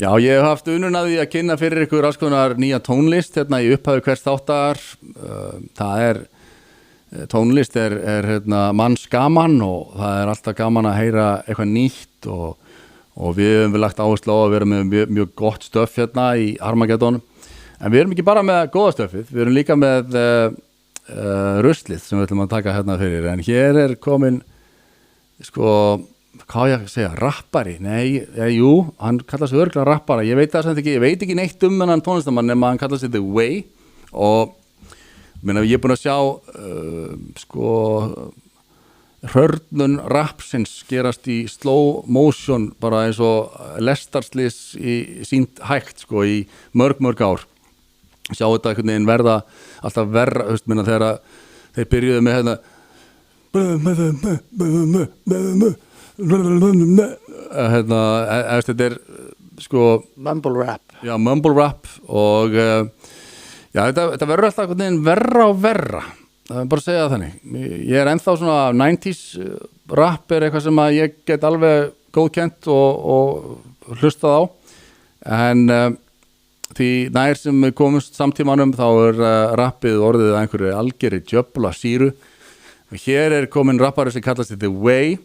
Já, ég hef haft unun að því að kynna fyrir ykkur alls konar nýja tónlist hérna í upphafi hvers þáttar. Tónlist er hérna, manns gaman og það er alltaf gaman að heyra eitthvað nýtt og við höfum lagt áherslu á að vera með mjög gott stöff hérna í Armageddon. En við erum ekki bara með góða stöffið, við erum líka með ruslið sem við ætlum að taka hérna fyrir. En hér er komin, hvað ég að segja, rappari? Nei, jú, hann kallar sig örugglega rappara. Ég veit ekki neitt þennan tónlistamann nema hann kallar sig The Way og ég er búinn að sjá hörnun rapsins gerast í slow motion bara eins og lestarslys sínt hægt í mörg ár. Sjá þetta einhvern veginn verða alltaf verra, þegar þeir byrjuðu með þetta er mumble rap. Já, mumble rap og þetta verður alltaf einhvern veginn verra og verra. Það er bara að segja þannig. Ég er ennþá svona 90s rap er eitthvað sem að ég get alveg góðkennt og hlustað á. En því nær sem við komumst samtímanum þá er rappið orðið að einhverju algeri djöfla sýru. Hér er komin rappari sem kallast The Way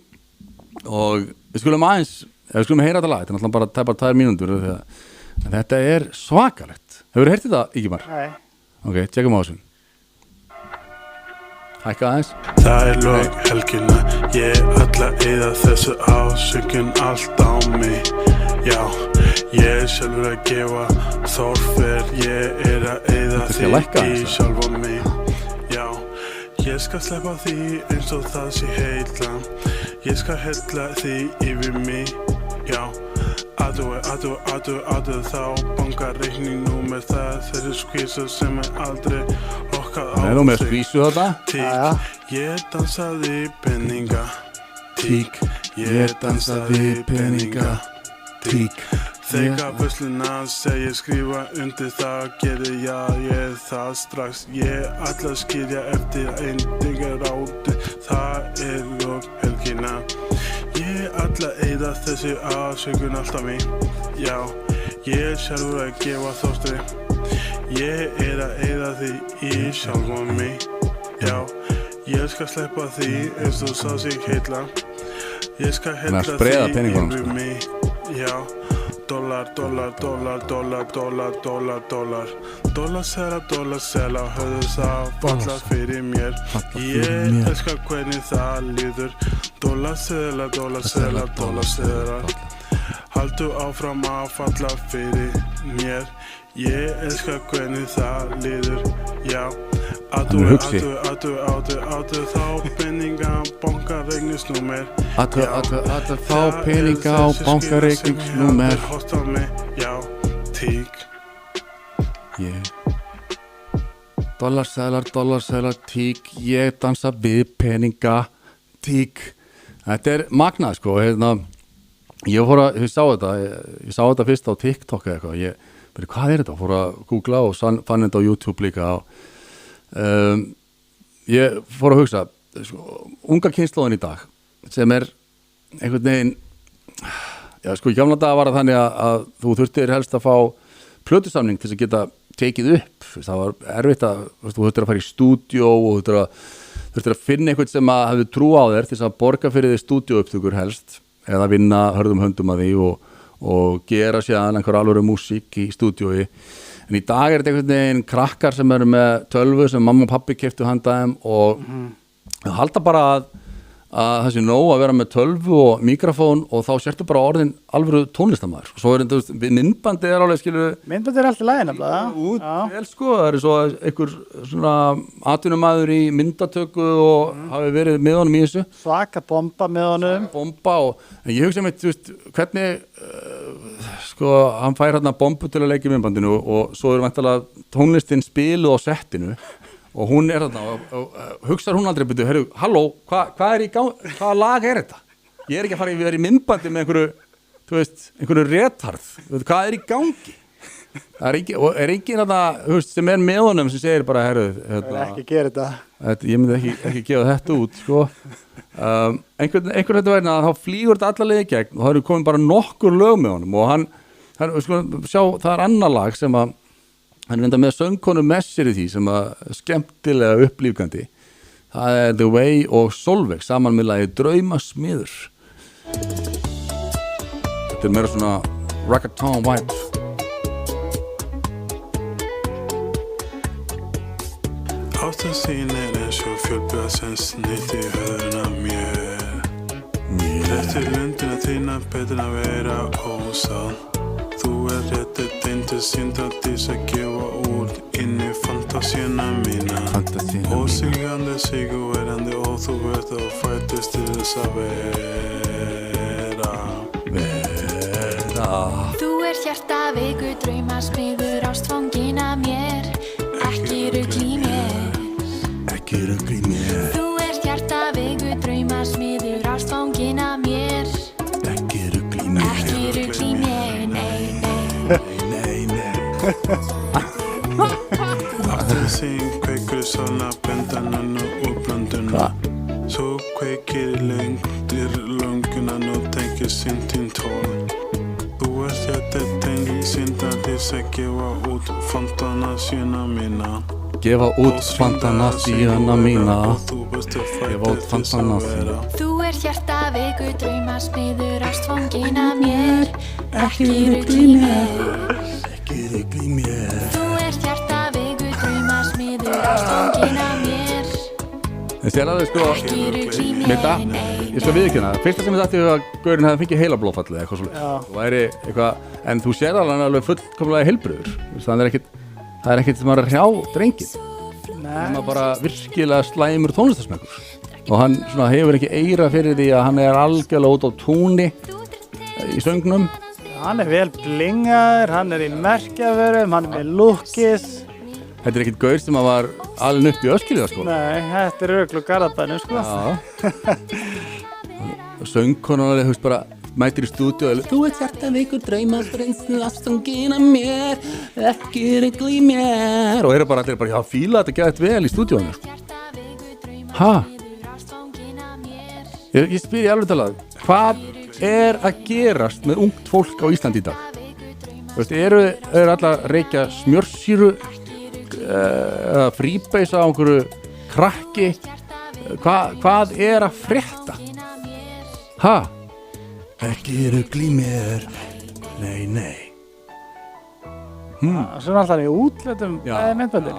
og við skulum heyra þetta lag. Þetta er náttúrulega bara tæpar 2 mínútur en þetta er svakalegt. Hefurðu heyrt þetta, Ingimar? Nei. Ok, tjekkum á þessu. Hækka aðeins. Það er lok helgina, ég ætla að eyða þessu ásökun allt á mig. Já, ég sjálfur að gefa þorfer, ég að eyða því í sjálf á mig. Já, ég skal sleppa því eins og það sé heilla. Ég skal hella því yfir mig. Já, aðtöðu þá banka reikningnúmer það þeirri skvísu sem aldrei okkar á Nei, með skvísu þetta? Tík, ég dansaði peninga. Tík, ég dansaði peninga. Tík, þegar vösluna segir skrifa undir það gerir ég það strax. Ég ætla að skilja eftir eindigar áti, það lok helgina. Ég ætla að eyða þessi ásökun alltaf mig. Já, ég sjálfur að gefa þorstri. Ég að eyða því í sjálfum mig. Já, ég skal sleppa því eins og sá sig heilla. Ég skal hella því yfir mig. Já, dólar. Dollar höfðu það falla fyrir mér. Ég elskar hvernig það líður. Dollar. Haltu áfram að falla fyrir mér. Ég elskar hvernig það líður. Já, áttu þá peninga bankareikningsnúmer. Áttu þá peninga á bankareikningsnúmer. Já, tík. Dollarseðlar, tík. Ég dansa við peninga. Tík. Þetta er magnað ég sá þetta fyrst á TikTok eða eitthvað. Hvað er þetta? Fór að googla og fann þetta á YouTube líka. Ég fór að hugsa unga kynslóðin í dag sem er einhvern veginn í gamla daga var það þannig að þú þurftir helst að fá plötusamning til að geta tekið upp. Það var erfitt þú þurftir að fara í stúdíó og þurftir að finna eitthvað sem að hafði trú á þér til að borga fyrir því stúdíóupptökur helst eða vinna hörðum höndum að því og gera síðan einhver alvöru músík í stúdíói. En í dag er þetta einhvern veginn krakkar sem eru með tölvu sem mamma og pappi keyptu handa þeim og halda bara að það sé nóg að vera með tölvu og mikrofón og þá sértu bara orðin alvöru tónlistarmaður. Og svo myndbandi alveg Myndbandi alltaf lægin það er svo einhver svona atvinnumaður í myndatöku og hafi verið með honum í þessu. Svaka bomba með honum. En ég hugsa mér, hvernig hann fær hérna bombu til að leika í myndbandinu og svo væntanlega tónlistin spiluð á settinu. Og hún er þarna og hugsar hún aldrei byrju, halló, hvað er í gangi, hvaða lag er þetta? Ég er ekki að fara að vera í myndbandi með einhverju retard, hvað er í gangi? Það er enginn þarna, sem er með honum sem segir bara, ekki gera þetta. Ég myndi ekki gefa þetta út, einhver þetta verðin að þá flýgur þetta alla leið í gegn og það eru komin bara nokkur lög með honum og sjá, það annar lag sem að hann reynda með söngkonu Messir í því sem að skemmtilega upplífgandi. Það The Way og Solveig saman með lagi Draumasmiður. Þetta meira svona reggaeton vibe. Ástin þín eins og fjölbjörn sem snitt í höfðuna mér. Eftir lundina þína betur að vera ósann. Þú réttið til syndandi að gefa út inn í fantasíuna mína. Ósigandi, sigurverandi og þú ert og fættist til þess að vera. Þú hjarta veiku draumasmiður ástfangin að mér. Ekki rugl í mér. Þú hjarta veiku draumasmiður ástfangin að mér. Ekki rugl í mér, nei. Aftur þín kveikur svona bendanan og útblönduna. Svo kveikir lengdir lungunan og tengir sinn þín tón. Þú hjarta tengli syndandi að gefa út fantasíuna mína. Gefa út fantasíuna mína. Gefa út fantasíuna. Þú hjarta veiku draumasmiður ástfangin að mér. Ekki rugl í mér. Þú hjarta veiku draumasmiður ástfangin að mér. Þessi alveg sko Mita, ég skal viðurkenna fyrsta sem ég dætti að gaurinn hefði fengið heilablóðfall eða eitthvað svolítið væri eitthvað, en þú sér alveg fullkomlega heilbrigður. Það er ekkert sem að hrjá drenginn. Hann er bara virkilega slæmur tónlistarsmekkur og hann svona hefur ekki eyra fyrir því að hann er algjörlega út á túni í söngnum. Hann er vel blingaður, hann er í merkjavörum, hann er með lukkis. Þetta er ekkert gaur sem að var alveg upp í Öskilíða sko. Nei, þetta er örugglega úr Garðabænum sko. Já. Söngkonan alveg, þú veist bara, mætir í stúdíu og þú hjarta veikur draumasmiður ástfangin að mér, ekki rugl í mér. Og eru bara allir bara, já, fíla þetta gæðið vel í stúdíunum sko. Ha? Ég spyr í alveg talað, hvað er að gerast með ungt fólk á Íslandi í dag? Þú veist, eru allar að reykja smjörsýru eða fríbeisa á einhverju krakki? Hvað er að frétta? Ha? Ekki rugl í mér. Nei. Svo er alltaf í útletum myndböndin.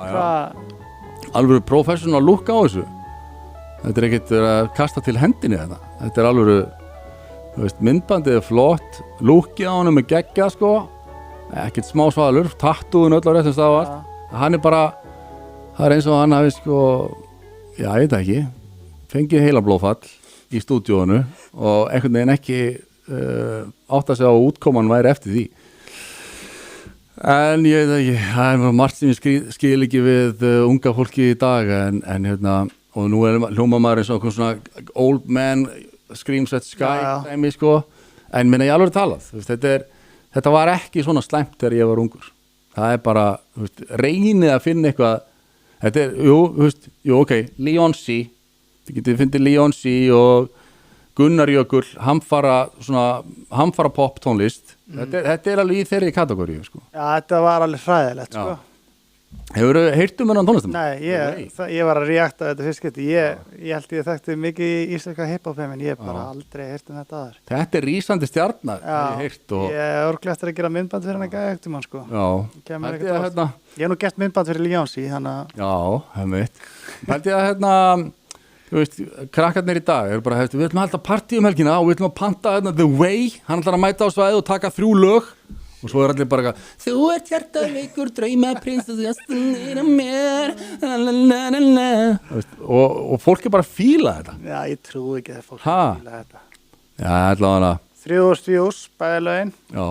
Alveg professional look á þessu. Þetta er ekkert að kasta til hendinni þetta. Þetta er alveg, þú veist, myndbandið er flott, lookið á honum er geggjað sko, ekkert smá svalur, tattúin öll á réttum stað. Hann er bara, það er eins og hann hafi sko, já, ég veit ekki, fengið heilablóðfall í stúdíónu og einhvern veginn ekki átt að segja á útkoman væri eftir því. En ég veit ekki, það er margt sem ég skil ekki við unga fólki í dag en hérna, og nú hljómar maður eins og svona old man screams at sky dæmi sko, en minna ég alveg talað, þetta var ekki svona slæmt þegar ég var ungur. Það er bara, reynið að finna eitthvað, þetta er, ok, Leonsi, þið getið fundið Leonsi og Gunnar Jökull, hamfara pop tónlist, þetta er alveg í þeirri kategóríu sko. Já, þetta var alveg hræðilegt sko. Hefurðu heyrt þennan tónlistum? Nei, ég var að reakta þetta fyrst geti. Ég held ég þekkti mikið í íslenska hip-hop en ég bara aldrei heyrt þetta aður. Þetta er rísandi stjarnar, hef ég heyrt. Ég er örglega eftir að gera myndband fyrir hann að eftir mann sko. Já. Ég hef nú gert myndband fyrir Leonsi, þannig að... Já, hefði. Held ég að þú veist, krakkarnir í dag eru bara, við ætlum að halda partí helgina og við ætlum að panta The Way, hann ætlar að mæta á svæðið og taka 3 lög. Og svo allir bara þú hjarta veikur draumaprinsess að mér og fólk bara fíla þetta. Já, ég trúi ekki að fólk fíla þetta. Já, allavega 3.000 views, bæði lögin. Já,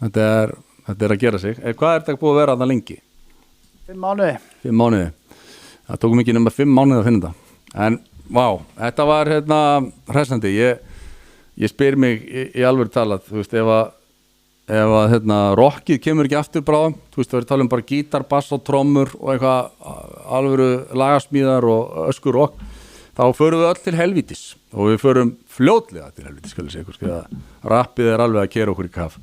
þetta er að gera sig. Hvað er þetta búið að vera þarna lengi? 5 mánuði. 5 mánuði. Það tókum ekki nema 5 mánuði að finna þetta. En, þetta var hressandi. Ég spyr mig í alvöru talað, þú veist, ef að rockið kemur ekki aftur bráðum, þú veist, það verður tala bara gítar, bass og trommur og eitthvað alvöru lagasmíðar og öskur rock, þá förum við öll til helvítis og við förum fljótlega til helvítis, skal ég segja ykkur, rappið er alveg að keyra okkur í kaf.